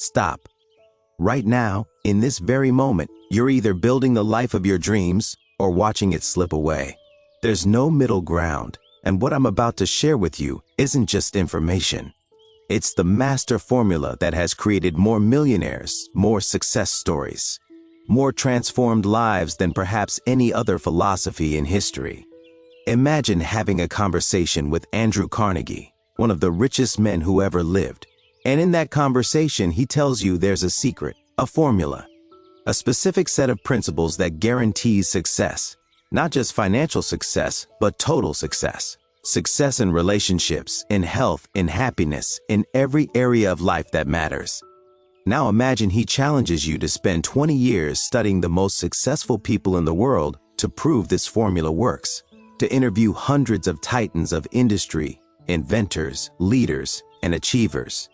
Stop. Right now, in this very moment, you're either building the life of your dreams or watching it slip away. There's no middle ground, and what I'm about to share with you isn't just information. It's the master formula that has created more millionaires, more success stories, more transformed lives than perhaps any other philosophy in history. Imagine having a conversation with Andrew Carnegie, one of the richest men who ever lived. And in that conversation, he tells you there's a secret, a formula, a specific set of principles that guarantees success, not just financial success, but total success. Success in relationships, in health, in happiness, in every area of life that matters. Now imagine he challenges you to spend 20 years studying the most successful people in the world to prove this formula works, to interview hundreds of titans of industry, inventors, leaders, and achievers,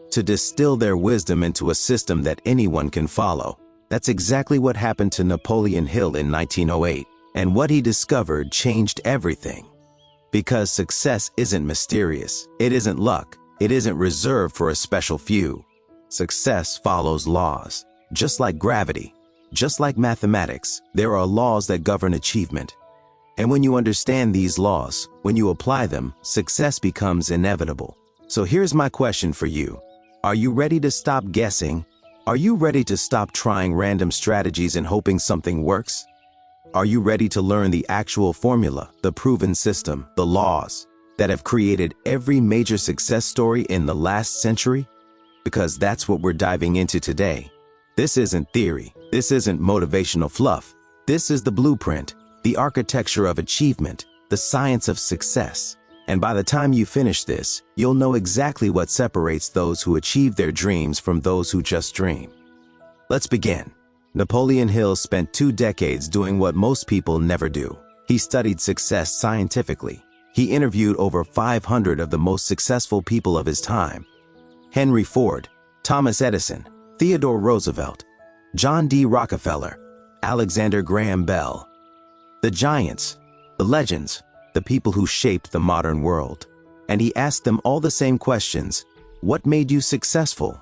to distill their wisdom into a system that anyone can follow. That's exactly what happened to Napoleon Hill in 1908, and what he discovered changed everything. Because success isn't mysterious, it isn't luck, it isn't reserved for a special few. Success follows laws. Just like gravity, just like mathematics, there are laws that govern achievement. And when you understand these laws, when you apply them, success becomes inevitable. So here's my question for you. Are you ready to stop guessing? Are you ready to stop trying random strategies and hoping something works? Are you ready to learn the actual formula, the proven system, the laws that have created every major success story in the last century? Because that's what we're diving into today. This isn't theory. This isn't motivational fluff. This is the blueprint, the architecture of achievement, the science of success. And by the time you finish this, you'll know exactly what separates those who achieve their dreams from those who just dream. Let's begin. Napoleon Hill spent 2 decades doing what most people never do. He studied success scientifically. He interviewed over 500 of the most successful people of his time. Henry Ford, Thomas Edison, Theodore Roosevelt, John D. Rockefeller, Alexander Graham Bell. The giants, the legends, the people who shaped the modern world. And he asked them all the same questions. What made you successful?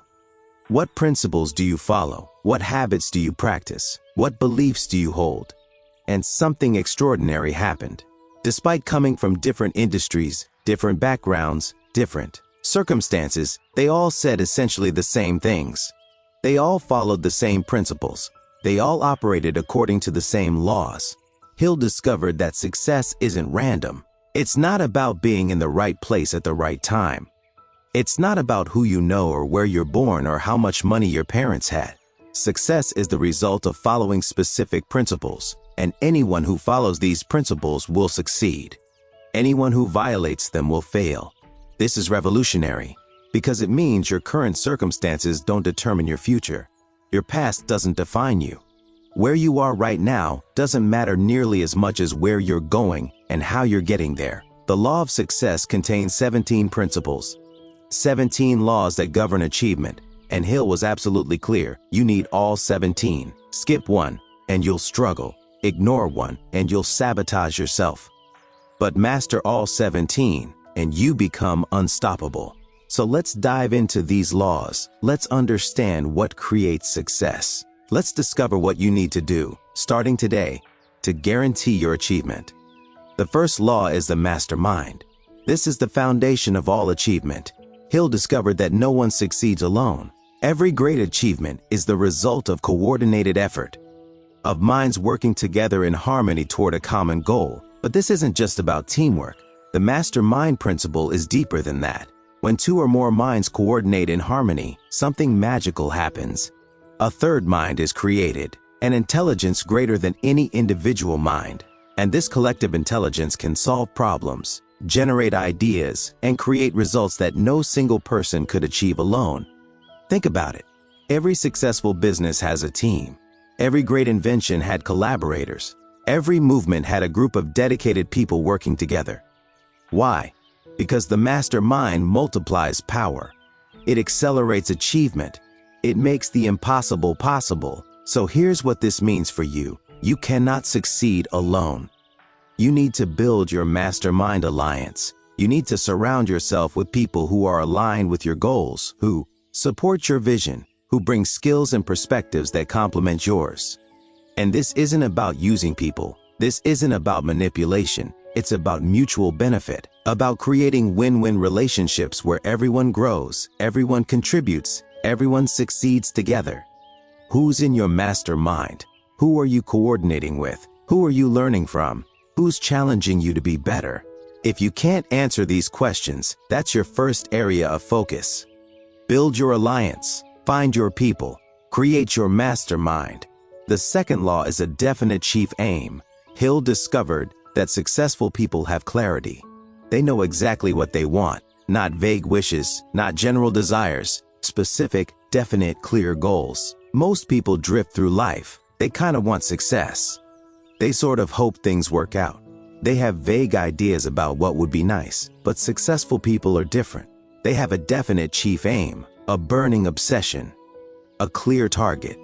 What principles do you follow? What habits do you practice? What beliefs do you hold? And something extraordinary happened. Despite coming from different industries, different backgrounds, different circumstances, they all said essentially the same things. They all followed the same principles. They all operated according to the same laws. Hill discovered that success isn't random. It's not about being in the right place at the right time. It's not about who you know or where you're born or how much money your parents had. Success is the result of following specific principles, and anyone who follows these principles will succeed. Anyone who violates them will fail. This is revolutionary, because it means your current circumstances don't determine your future. Your past doesn't define you. Where you are right now doesn't matter nearly as much as where you're going and how you're getting there. The law of success contains 17 principles, 17 laws that govern achievement, and Hill was absolutely clear. You need all 17. Skip one, and you'll struggle. Ignore one, and you'll sabotage yourself. But master all 17, and you become unstoppable. So let's dive into these laws. Let's understand what creates success. Let's discover what you need to do, starting today, to guarantee your achievement. The first law is the mastermind. This is the foundation of all achievement. Hill discovered that no one succeeds alone. Every great achievement is the result of coordinated effort, of minds working together in harmony toward a common goal. But this isn't just about teamwork. The mastermind principle is deeper than that. When 2 or more minds coordinate in harmony, something magical happens. A third mind is created, an intelligence greater than any individual mind. And this collective intelligence can solve problems, generate ideas, and create results that no single person could achieve alone. Think about it. Every successful business has a team. Every great invention had collaborators. Every movement had a group of dedicated people working together. Why? Because the mastermind multiplies power. It accelerates achievement. It makes the impossible possible. So here's what this means for you. You cannot succeed alone. You need to build your mastermind alliance. You need to surround yourself with people who are aligned with your goals, who support your vision, who bring skills and perspectives that complement yours. And this isn't about using people. This isn't about manipulation. It's about mutual benefit, about creating win-win relationships where everyone grows, everyone contributes, everyone succeeds together. Who's in your mastermind? Who are you coordinating with? Who are you learning from? Who's challenging you to be better? If you can't answer these questions, that's your first area of focus. Build your alliance, find your people, create your mastermind. The second law is a definite chief aim. Hill discovered that successful people have clarity. They know exactly what they want, not vague wishes, not general desires, specific, definite, clear goals. Most people drift through life. They kind of want success. They sort of hope things work out. They have vague ideas about what would be nice, but successful people are different. They have a definite chief aim, a burning obsession, a clear target.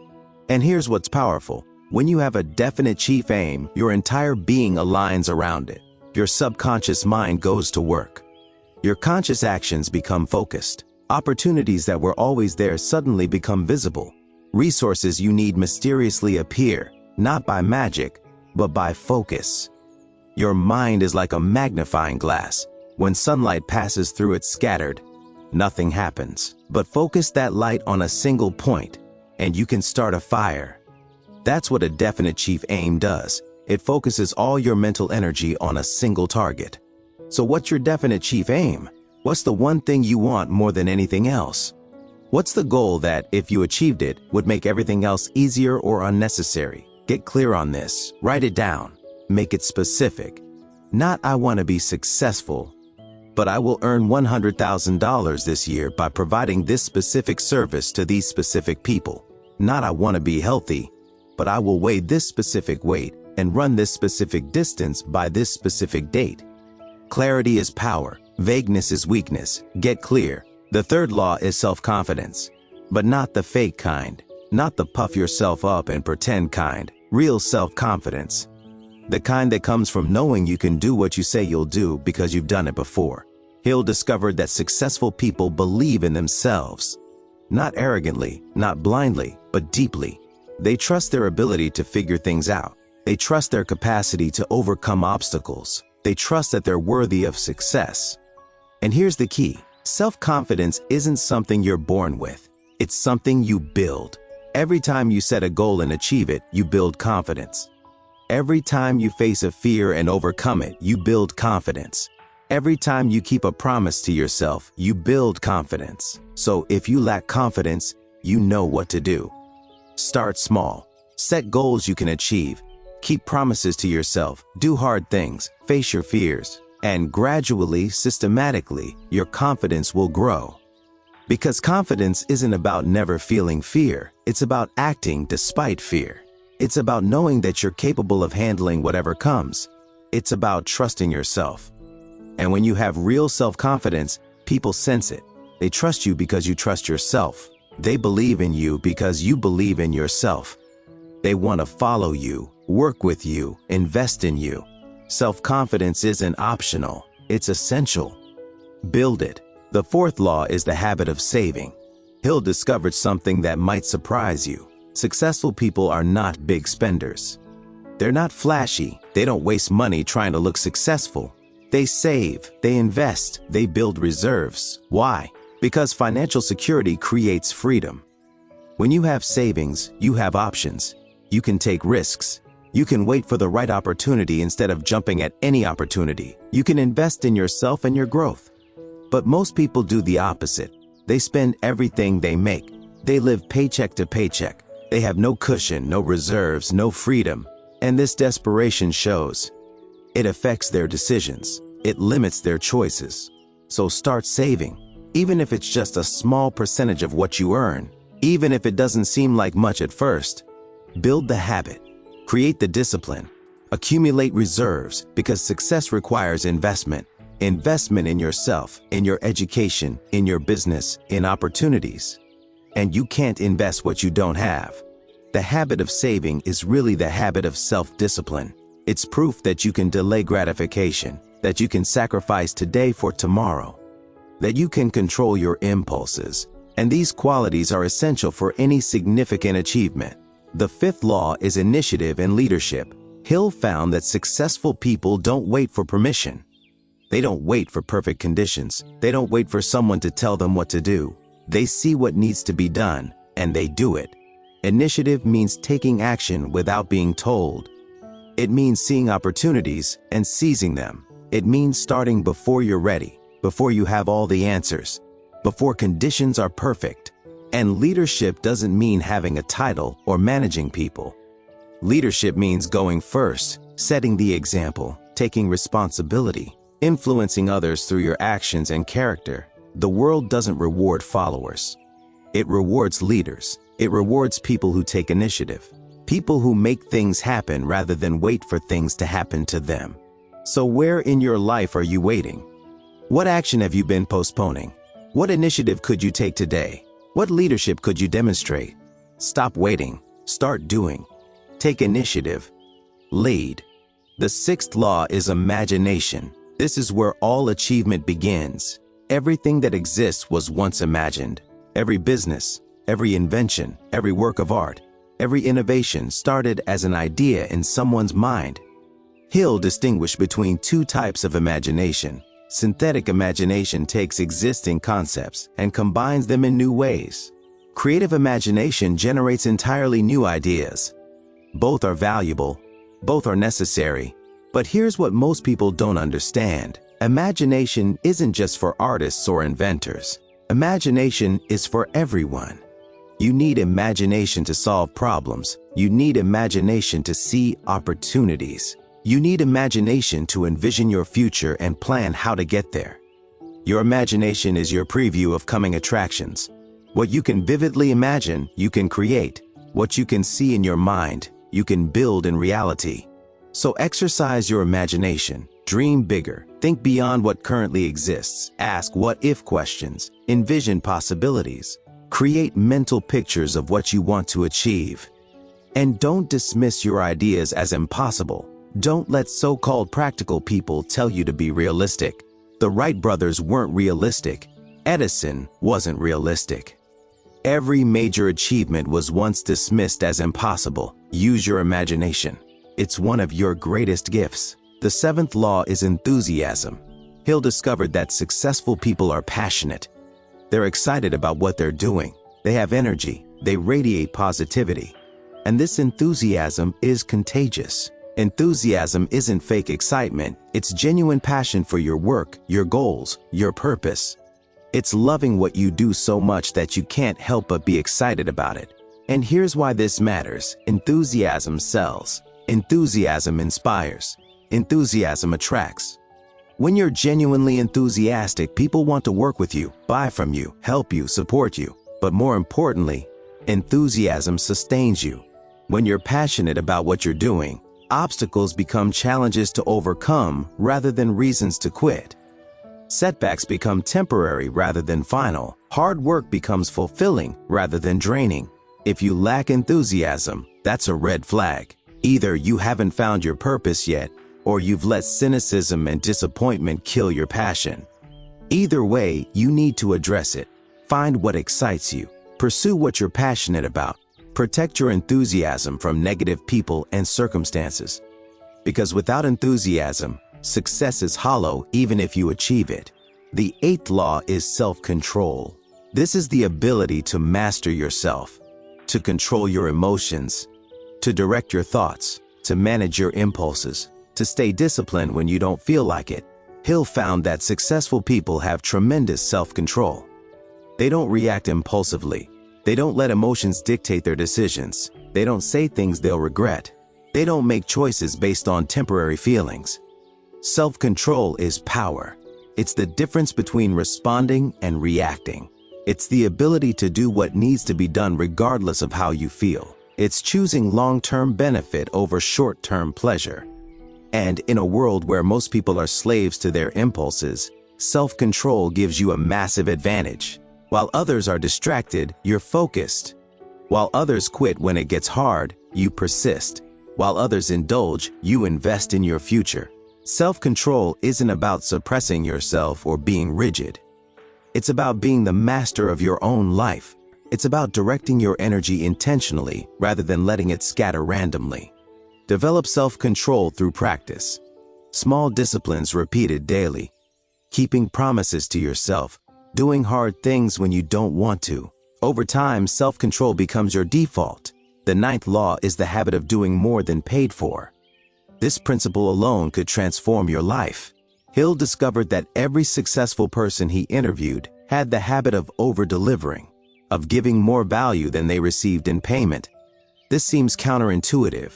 And here's what's powerful. When you have a definite chief aim, your entire being aligns around it. Your subconscious mind goes to work. Your conscious actions become focused. Opportunities that were always there suddenly become visible. Resources you need mysteriously appear, not by magic, but by focus. Your mind is like a magnifying glass. When sunlight passes through it scattered, nothing happens. But focus that light on a single point, and you can start a fire. That's what a definite chief aim does. It focuses all your mental energy on a single target. So what's your definite chief aim? What's the one thing you want more than anything else? What's the goal that, if you achieved it, would make everything else easier or unnecessary? Get clear on this. Write it down. Make it specific. Not I want to be successful, but I will earn $100,000 this year by providing this specific service to these specific people. Not I want to be healthy, but I will weigh this specific weight and run this specific distance by this specific date. Clarity is power. Vagueness is weakness. Get clear. The third law is self-confidence, but not the fake kind, not the puff yourself up and pretend kind, real self-confidence. The kind that comes from knowing you can do what you say you'll do because you've done it before. Hill discovered that successful people believe in themselves. Not arrogantly, not blindly, but deeply. They trust their ability to figure things out. They trust their capacity to overcome obstacles. They trust that they're worthy of success. And here's the key. Self-confidence isn't something you're born with. It's something you build. Every time you set a goal and achieve it, you build confidence. Every time you face a fear and overcome it, you build confidence. Every time you keep a promise to yourself, you build confidence. So if you lack confidence, you know what to do. Start small. Set goals you can achieve. Keep promises to yourself. Do hard things. Face your fears. And gradually, systematically, your confidence will grow. Because confidence isn't about never feeling fear. It's about acting despite fear. It's about knowing that you're capable of handling whatever comes. It's about trusting yourself. And when you have real self-confidence, people sense it. They trust you because you trust yourself. They believe in you because you believe in yourself. They want to follow you, work with you, invest in you. Self-confidence isn't optional, it's essential. Build it. The fourth law is the habit of saving. Hill discovered something that might surprise you. Successful people are not big spenders. They're not flashy. They don't waste money trying to look successful. They save, they invest, they build reserves. Why? Because financial security creates freedom. When you have savings, you have options. You can take risks. You can wait for the right opportunity instead of jumping at any opportunity. You can invest in yourself and your growth. But most people do the opposite. They spend everything they make. They live paycheck to paycheck. They have no cushion, no reserves, no freedom. And this desperation shows. It affects their decisions. It limits their choices. So start saving. Even if it's just a small percentage of what you earn. Even if it doesn't seem like much at first. Build the habit. Create the discipline. Accumulate reserves, because success requires investment. Investment in yourself, in your education, in your business, in opportunities. And you can't invest what you don't have. The habit of saving is really the habit of self-discipline. It's proof that you can delay gratification, that you can sacrifice today for tomorrow, that you can control your impulses, And these qualities are essential for any significant achievement. The fifth law is initiative and leadership. Hill found that successful people don't wait for permission. They don't wait for perfect conditions. They don't wait for someone to tell them what to do. They see what needs to be done, and they do it. Initiative means taking action without being told. It means seeing opportunities and seizing them. It means starting before you're ready, before you have all the answers, before conditions are perfect. And leadership doesn't mean having a title or managing people. Leadership means going first, setting the example, taking responsibility, influencing others through your actions and character. The world doesn't reward followers. It rewards leaders. It rewards people who take initiative, people who make things happen rather than wait for things to happen to them. So where in your life are you waiting? What action have you been postponing? What initiative could you take today? What leadership could you demonstrate? Stop waiting. Start doing. Take initiative. Lead. The sixth law is imagination. This is where all achievement begins. Everything that exists was once imagined. Every business, every invention, every work of art, every innovation started as an idea in someone's mind. Hill distinguished between two types of imagination. Synthetic imagination takes existing concepts and combines them in new ways. Creative imagination generates entirely new ideas. Both are valuable, both are necessary. But here's what most people don't understand. Imagination isn't just for artists or inventors. Imagination is for everyone. You need imagination to solve problems. You need imagination to see opportunities. You need imagination to envision your future and plan how to get there. Your imagination is your preview of coming attractions. What you can vividly imagine, you can create. What you can see in your mind, you can build in reality. So exercise your imagination. Dream bigger. Think beyond what currently exists. Ask what-if questions. Envision possibilities. Create mental pictures of what you want to achieve. And don't dismiss your ideas as impossible. Don't let so-called practical people tell you to be realistic. The Wright brothers weren't realistic. Edison wasn't realistic. Every major achievement was once dismissed as impossible. Use your imagination. It's one of your greatest gifts. The seventh law is enthusiasm. Hill discovered that successful people are passionate. They're excited about what they're doing. They have energy. They radiate positivity. And this enthusiasm is contagious. Enthusiasm isn't fake excitement. It's genuine passion for your work, your goals, your purpose. It's loving what you do so much that you can't help but be excited about it. And here's why this matters. Enthusiasm sells. Enthusiasm inspires. Enthusiasm attracts. When you're genuinely enthusiastic, people want to work with you, buy from you, help you, support you. But more importantly, enthusiasm sustains you. When you're passionate about what you're doing, obstacles become challenges to overcome rather than reasons to quit. Setbacks become temporary rather than final. Hard work becomes fulfilling rather than draining. If you lack enthusiasm, that's a red flag. Either you haven't found your purpose yet, or you've let cynicism and disappointment kill your passion. Either way, you need to address it. Find what excites you. Pursue what you're passionate about. Protect your enthusiasm from negative people and circumstances. Because without enthusiasm, success is hollow even if you achieve it. The eighth law is self-control. This is the ability to master yourself, to control your emotions, to direct your thoughts, to manage your impulses, to stay disciplined when you don't feel like it. Hill found that successful people have tremendous self-control. They don't react impulsively. They don't let emotions dictate their decisions. They don't say things they'll regret. They don't make choices based on temporary feelings. Self-control is power. It's the difference between responding and reacting. It's the ability to do what needs to be done regardless of how you feel. It's choosing long-term benefit over short-term pleasure. And in a world where most people are slaves to their impulses, self-control gives you a massive advantage. While others are distracted, you're focused. While others quit when it gets hard, you persist. While others indulge, you invest in your future. Self-control isn't about suppressing yourself or being rigid. It's about being the master of your own life. It's about directing your energy intentionally rather than letting it scatter randomly. Develop self-control through practice. Small disciplines repeated daily. Keeping promises to yourself. Doing hard things when you don't want to. Over time, self-control becomes your default. The 9th law is the habit of doing more than paid for. This principle alone could transform your life. Hill discovered that every successful person he interviewed had the habit of over-delivering, of giving more value than they received in payment. This seems counterintuitive.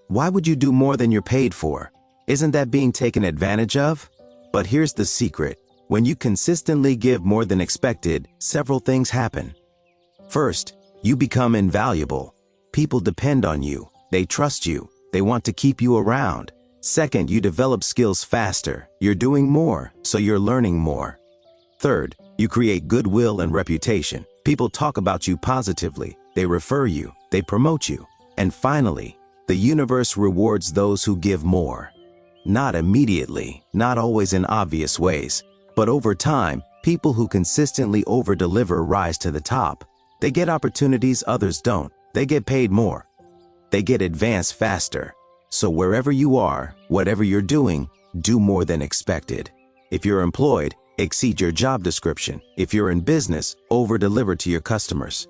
Why would you do more than you're paid for? Isn't that being taken advantage of? But here's the secret. When you consistently give more than expected, several things happen. First, you become invaluable. People depend on you. They trust you. They want to keep you around. Second, you develop skills faster. You're doing more, so you're learning more. Third, you create goodwill and reputation. People talk about you positively. They refer you. They promote you. And finally, the universe rewards those who give more. Not immediately, not always in obvious ways, but over time, people who consistently over-deliver rise to the top. They get opportunities others don't. They get paid more. They get advanced faster. So wherever you are, whatever you're doing, do more than expected. If you're employed, exceed your job description. If you're in business, over-deliver to your customers.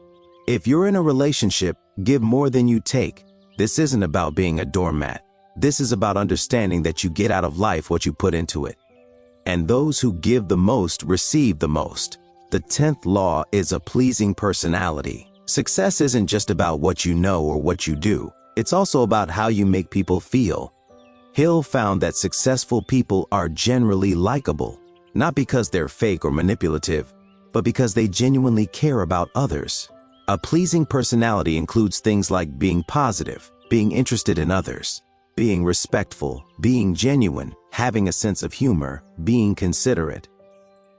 If you're in a relationship, give more than you take. This isn't about being a doormat. This is about understanding that you get out of life what you put into it. And those who give the most receive the most. The 10th law is a pleasing personality. Success isn't just about what you know or what you do. It's also about how you make people feel. Hill found that successful people are generally likable, not because they're fake or manipulative, but because they genuinely care about others. A pleasing personality includes things like being positive, being interested in others, being respectful, being genuine, having a sense of humor, being considerate.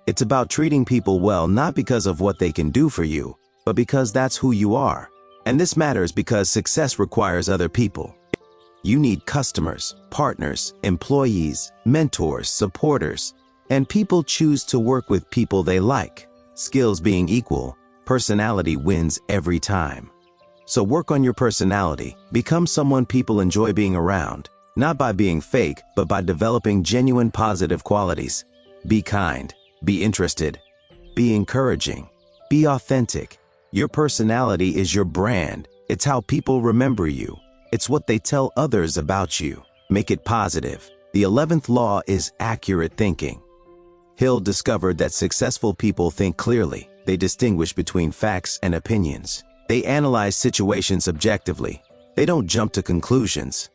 It's about treating people well not because of what they can do for you, but because that's who you are. And this matters because success requires other people. You need customers, partners, employees, mentors, supporters, and people choose to work with people they like. Skills being equal, personality wins every time. So work on your personality. Become someone people enjoy being around, not by being fake, but by developing genuine positive qualities. Be kind, be interested, be encouraging, be authentic. Your personality is your brand. It's how people remember you. It's what they tell others about you. Make it positive. The 11th law is accurate thinking. Hill discovered that successful people think clearly. They distinguish between facts and opinions. They analyze situations objectively. They don't jump to conclusions.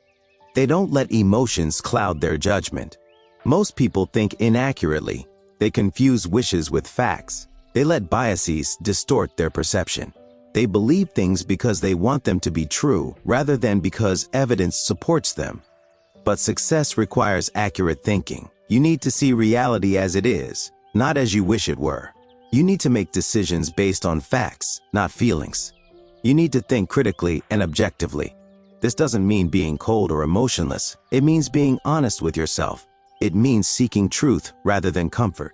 They don't let emotions cloud their judgment. Most people think inaccurately. They confuse wishes with facts. They let biases distort their perception. They believe things because they want them to be true rather than because evidence supports them. But success requires accurate thinking. You need to see reality as it is, not as you wish it were. You need to make decisions based on facts, not feelings. You need to think critically and objectively. This doesn't mean being cold or emotionless. It means being honest with yourself. It means seeking truth rather than comfort.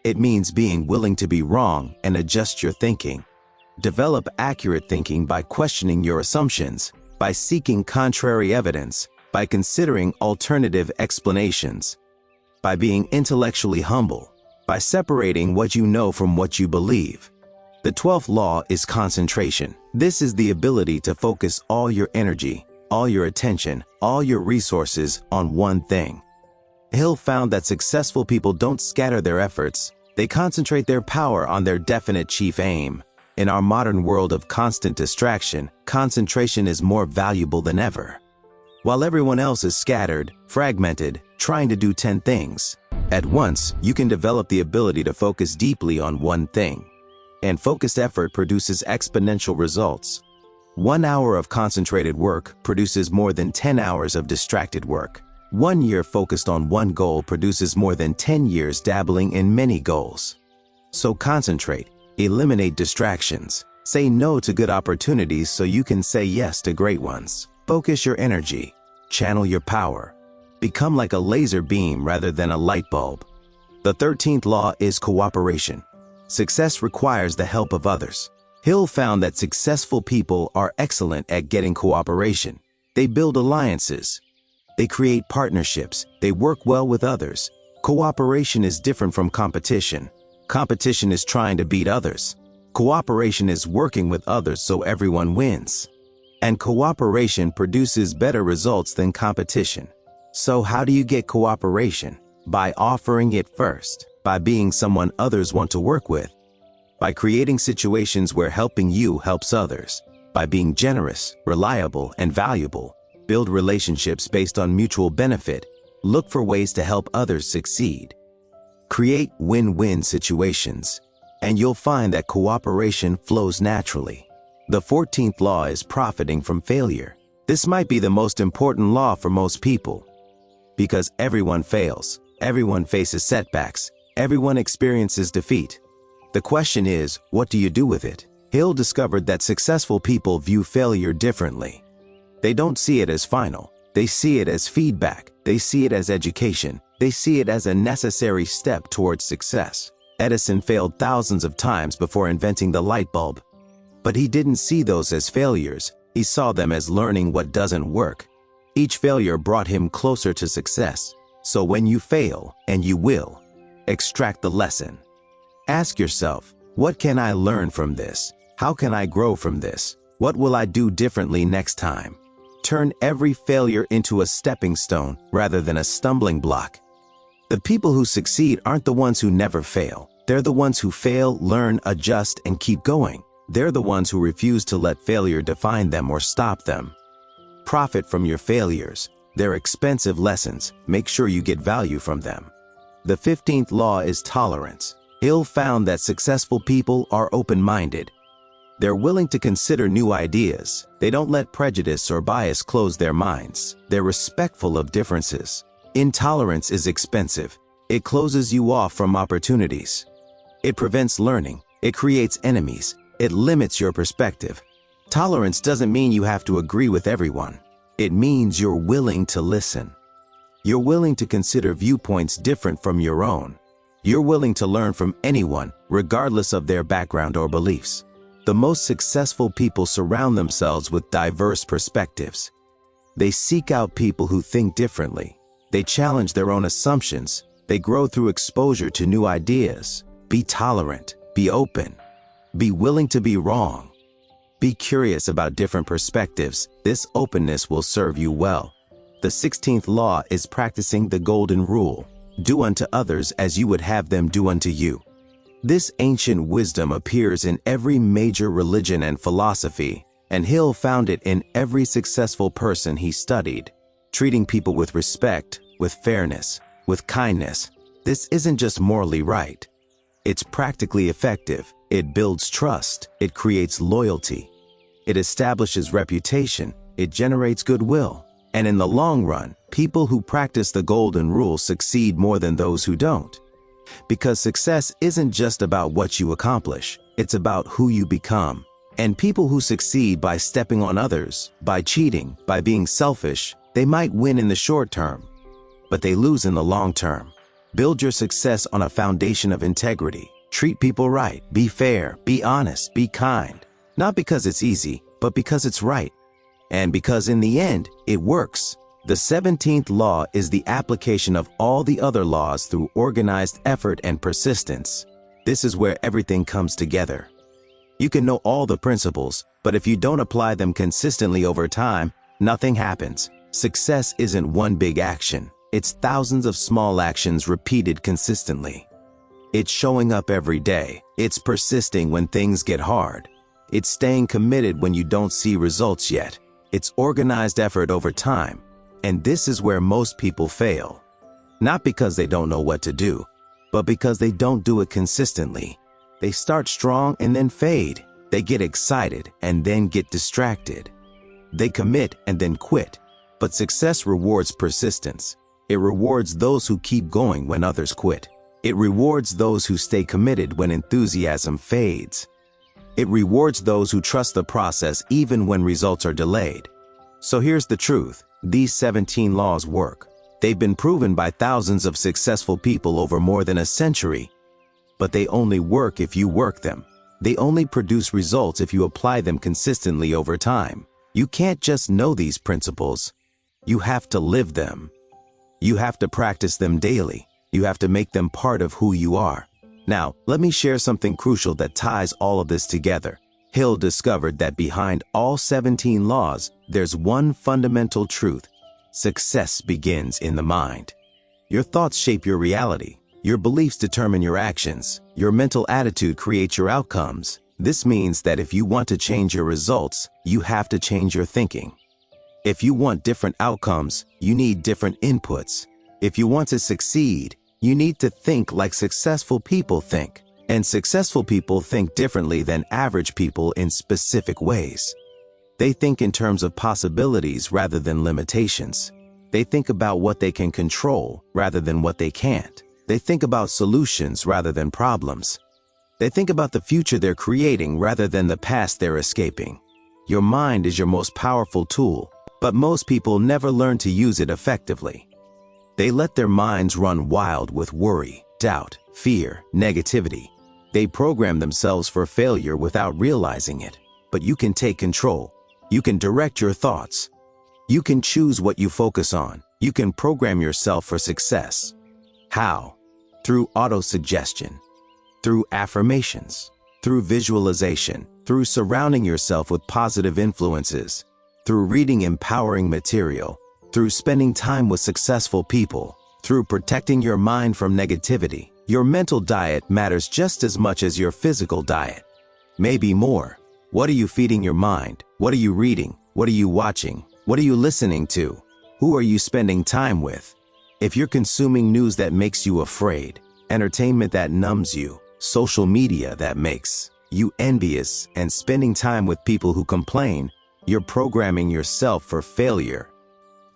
It means being willing to be wrong and adjust your thinking. Develop accurate thinking by questioning your assumptions, by seeking contrary evidence, by considering alternative explanations, by being intellectually humble, by separating what you know from what you believe. The 12th law is concentration. This is the ability to focus all your energy, all your attention, all your resources on one thing. Hill found that successful people don't scatter their efforts. They concentrate their power on their definite chief aim. In our modern world of constant distraction, concentration is more valuable than ever. While everyone else is scattered, fragmented, trying to do 10 things at once, you can develop the ability to focus deeply on one thing. And focused effort produces exponential results. 1 hour of concentrated work produces more than 10 hours of distracted work. 1 year focused on one goal produces more than 10 years dabbling in many goals. So concentrate, eliminate distractions, say no to good opportunities so you can say yes to great ones. Focus your energy, channel your power. Become like a laser beam rather than a light bulb. The 13th law is cooperation. Success requires the help of others. Hill found that successful people are excellent at getting cooperation. They build alliances. They create partnerships. They work well with others. Cooperation is different from competition. Competition is trying to beat others. Cooperation is working with others so everyone wins. And cooperation produces better results than competition. So how do you get cooperation? By offering it first. By being someone others want to work with. By creating situations where helping you helps others. By being generous, reliable, and valuable. Build relationships based on mutual benefit. Look for ways to help others succeed. Create win-win situations. And you'll find that cooperation flows naturally. The 14th law is profiting from failure. This might be the most important law for most people. Because everyone fails. Everyone faces setbacks. Everyone experiences defeat. The question is, what do you do with it? Hill discovered that successful people view failure differently. They don't see it as final. They see it as feedback. They see it as education. They see it as a necessary step towards success. Edison failed thousands of times before inventing the light bulb. But he didn't see those as failures. He saw them as learning what doesn't work. Each failure brought him closer to success. So when you fail, and you will, extract the lesson. Ask yourself, what can I learn from this? How can I grow from this? What will I do differently next time? Turn every failure into a stepping stone rather than a stumbling block. The people who succeed aren't the ones who never fail. They're the ones who fail, learn, adjust, and keep going. They're the ones who refuse to let failure define them or stop them. Profit from your failures. They're expensive lessons. Make sure you get value from them. The 15th law is tolerance. Hill found that successful people are open-minded. They're willing to consider new ideas. They don't let prejudice or bias close their minds. They're respectful of differences. Intolerance is expensive. It closes you off from opportunities. It prevents learning. It creates enemies. It limits your perspective. Tolerance doesn't mean you have to agree with everyone. It means you're willing to listen. You're willing to consider viewpoints different from your own. You're willing to learn from anyone, regardless of their background or beliefs. The most successful people surround themselves with diverse perspectives. They seek out people who think differently. They challenge their own assumptions. They grow through exposure to new ideas. Be tolerant. Be open. Be willing to be wrong. Be curious about different perspectives. This openness will serve you well. The 16th law is practicing the golden rule. Do unto others as you would have them do unto you. This ancient wisdom appears in every major religion and philosophy, and Hill found it in every successful person he studied. Treating people with respect, with fairness, with kindness. This isn't just morally right. It's practically effective. It builds trust. It creates loyalty. It establishes reputation. It generates goodwill. And in the long run, people who practice the golden rule succeed more than those who don't. Because success isn't just about what you accomplish. It's about who you become. And people who succeed by stepping on others, by cheating, by being selfish, they might win in the short term, but they lose in the long term. Build your success on a foundation of integrity. Treat people right. Be fair. Be honest. Be kind. Not because it's easy, but because it's right. And because in the end, it works. The 17th law is the application of all the other laws through organized effort and persistence. This is where everything comes together. You can know all the principles, but if you don't apply them consistently over time, nothing happens. Success isn't one big action. It's thousands of small actions repeated consistently. It's showing up every day. It's persisting when things get hard. It's staying committed when you don't see results yet. It's organized effort over time. And this is where most people fail. Not because they don't know what to do, but because they don't do it consistently. They start strong and then fade. They get excited and then get distracted. They commit and then quit. But success rewards persistence. It rewards those who keep going when others quit. It rewards those who stay committed when enthusiasm fades. It rewards those who trust the process even when results are delayed. So here's the truth. These 17 laws work. They've been proven by thousands of successful people over more than a century. but they only work if you work them. They only produce results if you apply them consistently over time. You can't just know these principles. You have to live them. You have to practice them daily. You have to make them part of who you are. Now, let me share something crucial that ties all of this together. Hill discovered that behind all 17 laws, there's one fundamental truth. Success begins in the mind. Your thoughts shape your reality. Your beliefs determine your actions. Your mental attitude creates your outcomes. This means that if you want to change your results, you have to change your thinking. If you want different outcomes, you need different inputs. If you want to succeed, you need to think like successful people think. And successful people think differently than average people in specific ways. They think in terms of possibilities rather than limitations. They think about what they can control rather than what they can't. They think about solutions rather than problems. They think about the future they're creating rather than the past they're escaping. Your mind is your most powerful tool, but most people never learn to use it effectively. They let their minds run wild with worry, doubt, fear, negativity. They program themselves for failure without realizing it. But you can take control. You can direct your thoughts. You can choose what you focus on. You can program yourself for success. How? Through autosuggestion, through affirmations, through visualization, through surrounding yourself with positive influences, through reading empowering material, through spending time with successful people, through protecting your mind from negativity. Your mental diet matters just as much as your physical diet, maybe more. What are you feeding your mind? What are you reading? What are you watching? What are you listening to? Who are you spending time with? If you're consuming news that makes you afraid, entertainment that numbs you, social media that makes you envious, and spending time with people who complain, you're programming yourself for failure.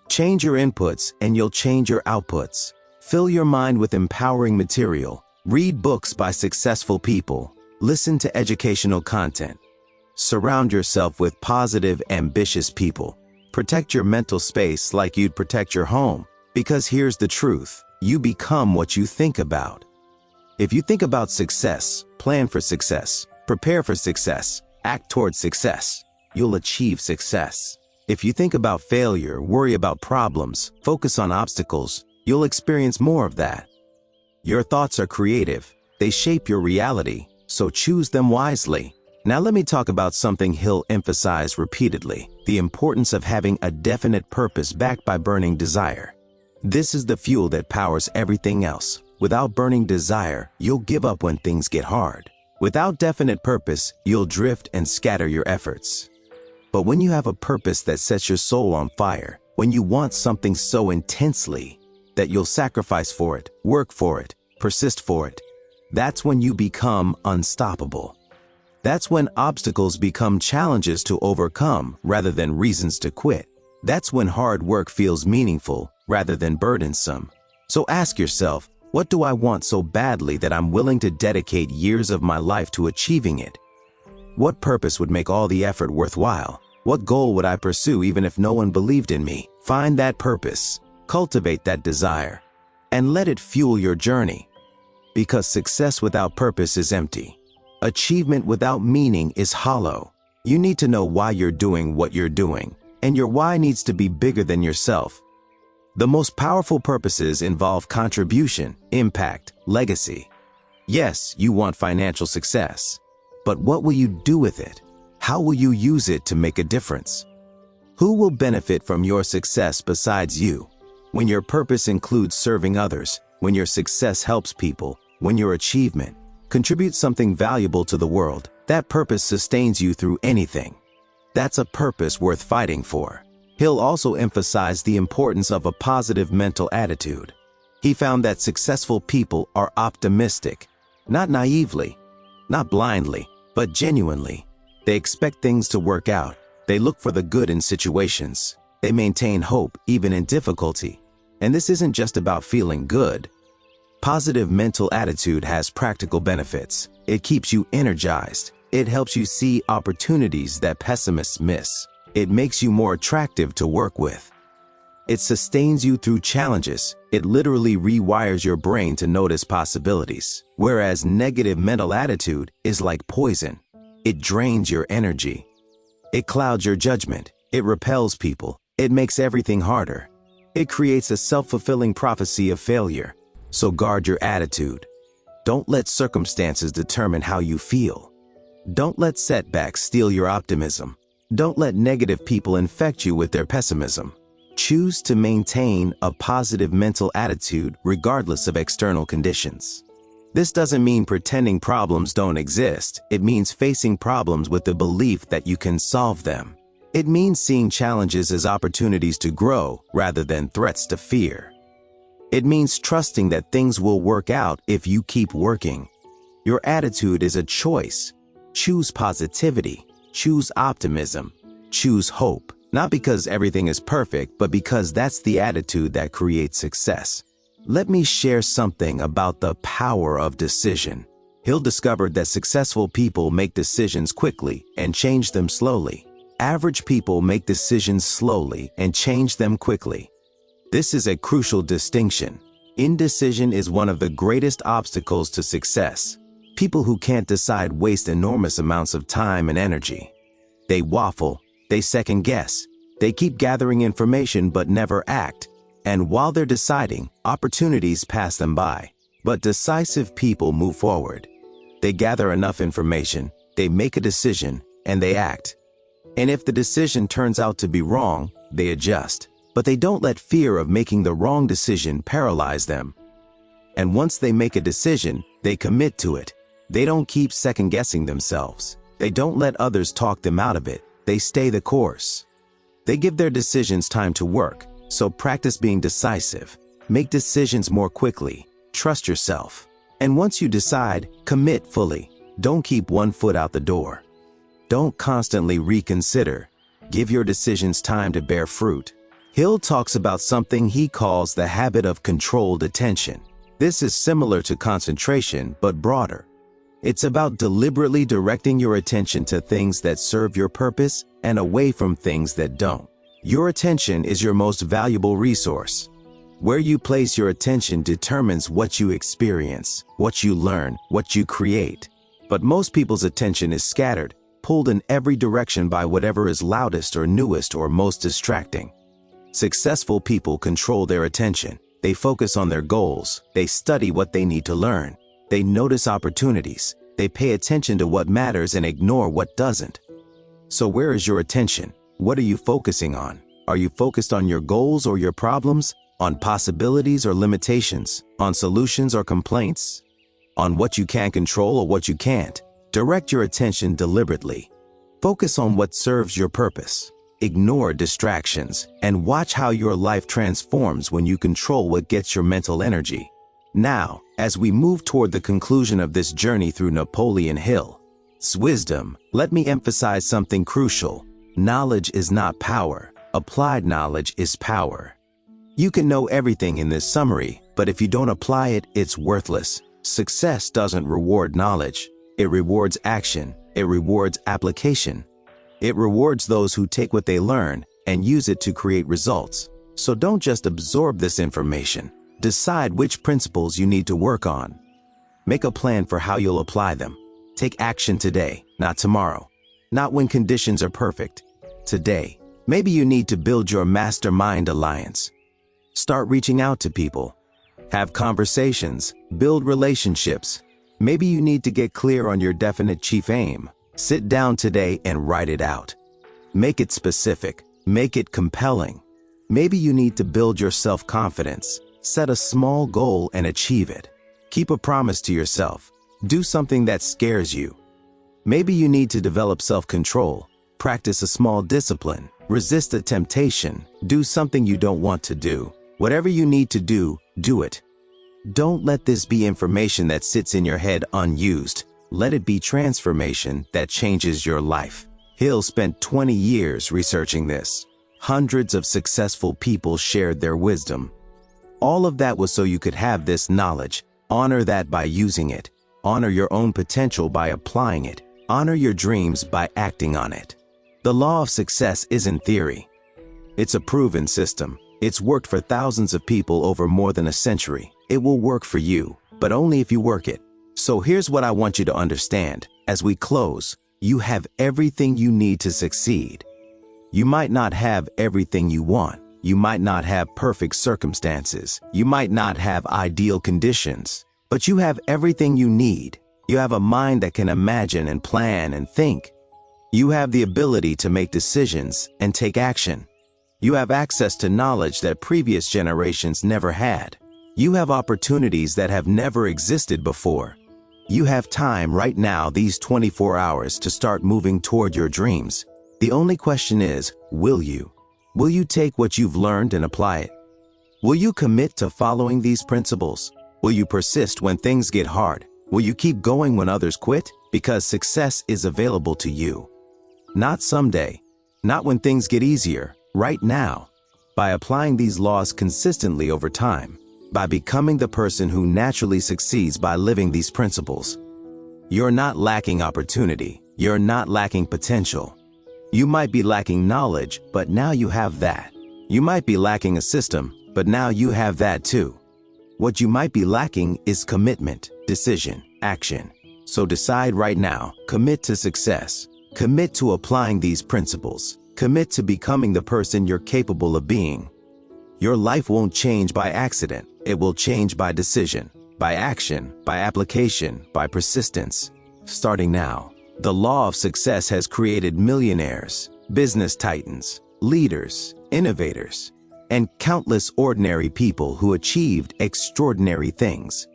Change your inputs and you'll change your outputs. Fill your mind with empowering material. Read books by successful people. Listen to educational content. Surround yourself with positive, ambitious people. Protect your mental space like you'd protect your home. Because here's the truth, you become what you think about. If you think about success, plan for success, prepare for success, act towards success, you'll achieve success. If you think about failure, worry about problems, focus on obstacles, you'll experience more of that. Your thoughts are creative. They shape your reality, so choose them wisely. Now let me talk about something Hill emphasized repeatedly, the importance of having a definite purpose backed by burning desire. This is the fuel that powers everything else. Without burning desire, you'll give up when things get hard. Without definite purpose, you'll drift and scatter your efforts. But when you have a purpose that sets your soul on fire, when you want something so intensely that you'll sacrifice for it, work for it, persist for it, that's when you become unstoppable. That's when obstacles become challenges to overcome rather than reasons to quit. That's when hard work feels meaningful rather than burdensome. So ask yourself, what do I want so badly that I'm willing to dedicate years of my life to achieving it? What purpose would make all the effort worthwhile? What goal would I pursue even if no one believed in me? Find that purpose, cultivate that desire, and let it fuel your journey. Because success without purpose is empty. Achievement without meaning is hollow. You need to know why you're doing what you're doing, and your why needs to be bigger than yourself. The most powerful purposes involve contribution, impact, legacy. Yes, you want financial success, but what will you do with it? How will you use it to make a difference? Who will benefit from your success besides you? When your purpose includes serving others, when your success helps people, when your achievement contributes something valuable to the world, that purpose sustains you through anything. That's a purpose worth fighting for. Hill also emphasized the importance of a positive mental attitude. He found that successful people are optimistic, not naively, not blindly, but genuinely. They expect things to work out. They look for the good in situations. They maintain hope even in difficulty. And this isn't just about feeling good. Positive mental attitude has practical benefits. It keeps you energized. It helps you see opportunities that pessimists miss. It makes you more attractive to work with. It sustains you through challenges. It literally rewires your brain to notice possibilities. Whereas negative mental attitude is like poison. It drains your energy. It clouds your judgment. It repels people. It makes everything harder. It creates a self-fulfilling prophecy of failure. So guard your attitude. Don't let circumstances determine how you feel. Don't let setbacks steal your optimism. Don't let negative people infect you with their pessimism. Choose to maintain a positive mental attitude regardless of external conditions. This doesn't mean pretending problems don't exist. It means facing problems with the belief that you can solve them. It means seeing challenges as opportunities to grow rather than threats to fear. It means trusting that things will work out if you keep working. Your attitude is a choice. Choose positivity. Choose optimism. Choose hope. Not because everything is perfect, but because that's the attitude that creates success. Let me share something about the power of decision. Hill discovered that successful people make decisions quickly and change them slowly. Average people make decisions slowly and change them quickly. This is a crucial distinction. Indecision is one of the greatest obstacles to success. People who can't decide waste enormous amounts of time and energy. They waffle. They second guess. They keep gathering information but never act. And while they're deciding, opportunities pass them by. But decisive people move forward. They gather enough information, they make a decision, and they act. And if the decision turns out to be wrong, they adjust. But they don't let fear of making the wrong decision paralyze them. And once they make a decision, they commit to it. They don't keep second-guessing themselves. They don't let others talk them out of it. They stay the course. They give their decisions time to work, so practice being decisive. Make decisions more quickly. Trust yourself. And once you decide, commit fully. Don't keep one foot out the door. Don't constantly reconsider. Give your decisions time to bear fruit. Hill talks about something he calls the habit of controlled attention. This is similar to concentration, but broader. It's about deliberately directing your attention to things that serve your purpose and away from things that don't. Your attention is your most valuable resource. Where you place your attention determines what you experience, what you learn, what you create. But most people's attention is scattered, pulled in every direction by whatever is loudest or newest or most distracting. Successful people control their attention. They focus on their goals. They study what they need to learn. They notice opportunities. They pay attention to what matters and ignore what doesn't. So where is your attention? What are you focusing on? Are you focused on your goals or your problems? On possibilities or limitations? On solutions or complaints? On what you can control or what you can't? Direct your attention deliberately. Focus on what serves your purpose. Ignore distractions and watch how your life transforms when you control what gets your mental energy. Now, as we move toward the conclusion of this journey through Napoleon Hill's wisdom, let me emphasize something crucial. Knowledge is not power. Applied knowledge is power. You can know everything in this summary, but if you don't apply it, it's worthless. Success doesn't reward knowledge. It rewards action. It rewards application. It rewards those who take what they learn and use it to create results. So don't just absorb this information. Decide which principles you need to work on. Make a plan for how you'll apply them. Take action today, not tomorrow. Not when conditions are perfect. Today. Maybe you need to build your mastermind alliance. Start reaching out to people. Have conversations. Build relationships. Maybe you need to get clear on your definite chief aim. Sit down today and write it out. Make it specific. Make it compelling. Maybe you need to build your self-confidence. Set a small goal and achieve it. Keep a promise to yourself. Do something that scares you. Maybe you need to develop self-control. Practice a small discipline. Resist a temptation. Do something you don't want to do. Whatever you need to do, do it. Don't let this be information that sits in your head unused. Let it be transformation that changes your life. Hill spent 20 years researching this. Hundreds of successful people shared their wisdom. All of that was so you could have this knowledge. Honor that by using it. Honor your own potential by applying it. Honor your dreams by acting on it. The law of success isn't theory. It's a proven system. It's worked for thousands of people over more than a century. It will work for you, but only if you work it. So here's what I want you to understand. As we close, you have everything you need to succeed. You might not have everything you want. You might not have perfect circumstances. You might not have ideal conditions, but you have everything you need. You have a mind that can imagine and plan and think. You have the ability to make decisions and take action. You have access to knowledge that previous generations never had. You have opportunities that have never existed before. You have time right now, these 24 hours, to start moving toward your dreams. The only question is, will you? Will you take what you've learned and apply it? Will you commit to following these principles? Will you persist when things get hard? Will you keep going when others quit? Because success is available to you. Not someday, not when things get easier, right now. By applying these laws consistently over time, by becoming the person who naturally succeeds by living these principles. You're not lacking opportunity. You're not lacking potential. You might be lacking knowledge, but now you have that. You might be lacking a system, but now you have that too. What you might be lacking is commitment, decision, action. So decide right now, commit to success. Commit to applying these principles. Commit to becoming the person you're capable of being. Your life won't change by accident. It will change by decision, by action, by application, by persistence. Starting now, the law of success has created millionaires, business titans, leaders, innovators, and countless ordinary people who achieved extraordinary things.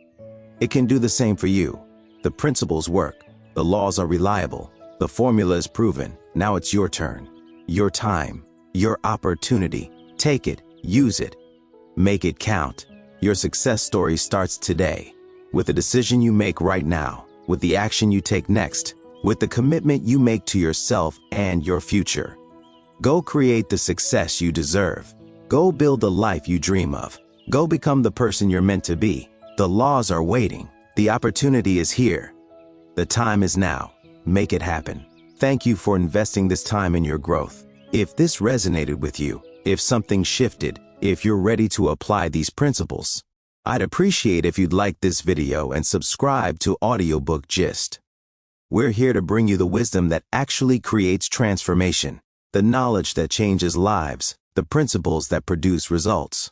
It can do the same for you. The principles work. The laws are reliable. The formula is proven. Now it's your turn, your time, your opportunity. Take it, use it, make it count. Your success story starts today, with the decision you make right now, with the action you take next, with the commitment you make to yourself and your future. Go create the success you deserve. Go build the life you dream of. Go become the person you're meant to be. The laws are waiting. The opportunity is here. The time is now. Make it happen. Thank you for investing this time in your growth. If this resonated with you, if something shifted, if you're ready to apply these principles, I'd appreciate if you'd like this video and subscribe to Audiobook Gist. We're here to bring you the wisdom that actually creates transformation, the knowledge that changes lives, the principles that produce results.